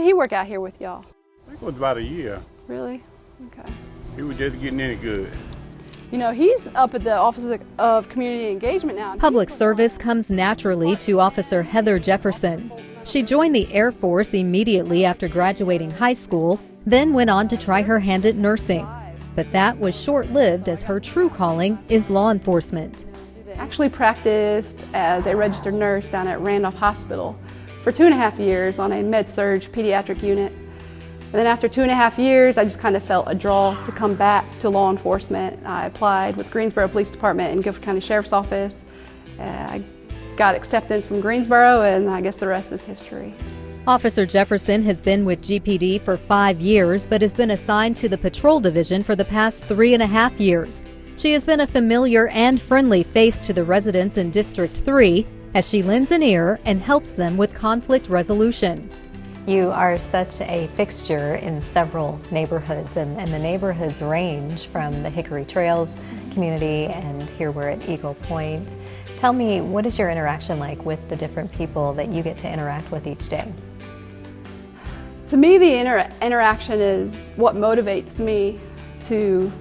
did he work out here with y'all? I think it was about a year. Really? Okay. He was just getting any good. You know, he's up at the Office of Community Engagement now. Public service comes naturally to Officer Heather Jefferson. She joined the Air Force immediately after graduating high school, then went on to try her hand at nursing. But that was short-lived, as her true calling is law enforcement. I actually practiced as a registered nurse down at Randolph Hospital for 2.5 years on a med-surg pediatric unit. And then after 2.5 years, I just kind of felt a draw to come back to law enforcement. I applied with Greensboro Police Department and Guilford County Sheriff's Office. I got acceptance from Greensboro, and I guess the rest is history. Officer Jefferson has been with GPD for 5 years, but has been assigned to the Patrol Division for the past 3.5 years. She has been a familiar and friendly face to the residents in District 3 as she lends an ear and helps them with conflict resolution. You are such a fixture in several neighborhoods, and the neighborhoods range from the Hickory Trails community, and here we're at Eagle Point. Tell me, what is your interaction like with the different people that you get to interact with each day? To me, the interaction is what motivates me to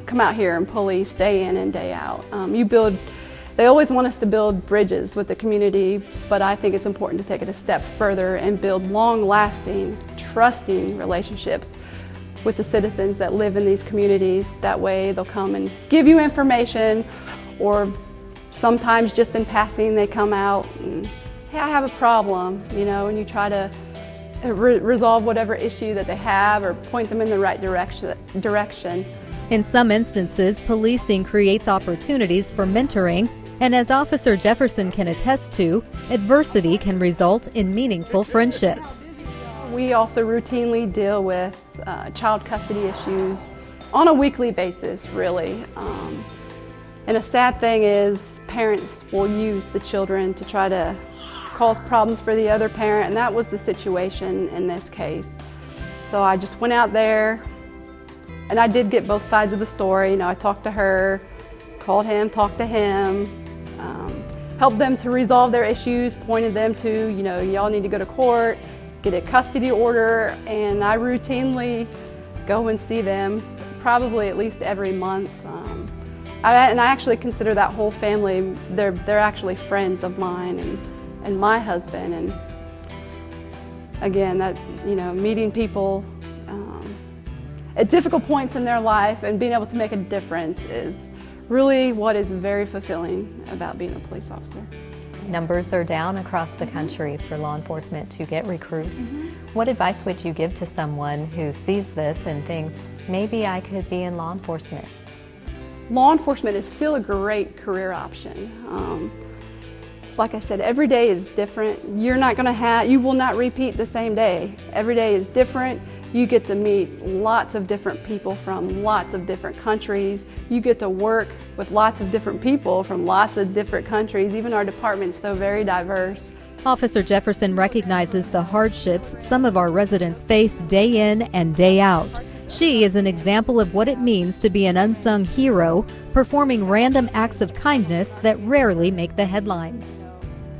come out here and police day in and day out. They always want us to build bridges with the community, but I think it's important to take it a step further and build long-lasting, trusting relationships with the citizens that live in these communities. That way they'll come and give you information, or sometimes just in passing they come out and, hey, I have a problem, you know, and you try to resolve whatever issue that they have or point them in the right direction. In some instances, policing creates opportunities for mentoring, and as Officer Jefferson can attest to, adversity can result in meaningful friendships. We also routinely deal with child custody issues on a weekly basis, really. And a sad thing is parents will use the children to try to cause problems for the other parent, and that was the situation in this case. So I just went out there, and I did get both sides of the story. You know, I talked to her, called him, talked to him, helped them to resolve their issues, pointed them to, you know, y'all need to go to court, get a custody order, and I routinely go and see them probably at least every month. And I actually consider that whole family, they're actually friends of mine and my husband. And again, that, you know, meeting people at difficult points in their life and being able to make a difference is really what is very fulfilling about being a police officer. Numbers are down across the country for law enforcement to get recruits. What advice would you give to someone who sees this and thinks, maybe I could be in law enforcement? Law enforcement is still a great career option. Like I said, every day is different. You will not repeat the same day. Every day is different. You get to meet lots of different people from lots of different countries. You get to work with lots of different people from lots of different countries. Even our department's so very diverse. Officer Jefferson recognizes the hardships some of our residents face day in and day out. She is an example of what it means to be an unsung hero, performing random acts of kindness that rarely make the headlines.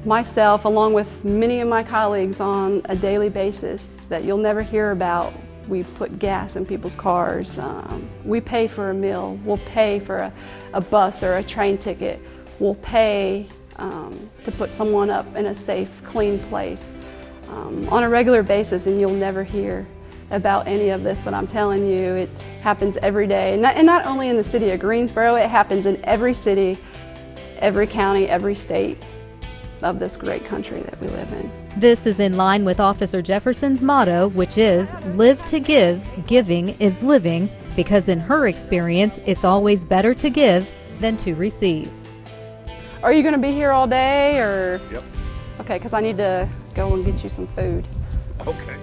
Myself, along with many of my colleagues on a daily basis that you'll never hear about, we put gas in people's cars. We pay for a meal. We'll pay for a bus or a train ticket. We'll pay to put someone up in a safe, clean place on a regular basis, and you'll never hear about any of this, but I'm telling you, it happens every day. And not only in the city of Greensboro, it happens in every city, every county, every state of this great country that we live in. This is in line with Officer Jefferson's motto, which is, live to give, giving is living, because in her experience, it's always better to give than to receive. Are you going to be here all day, or? Yep. Okay, because I need to go and get you some food. Okay.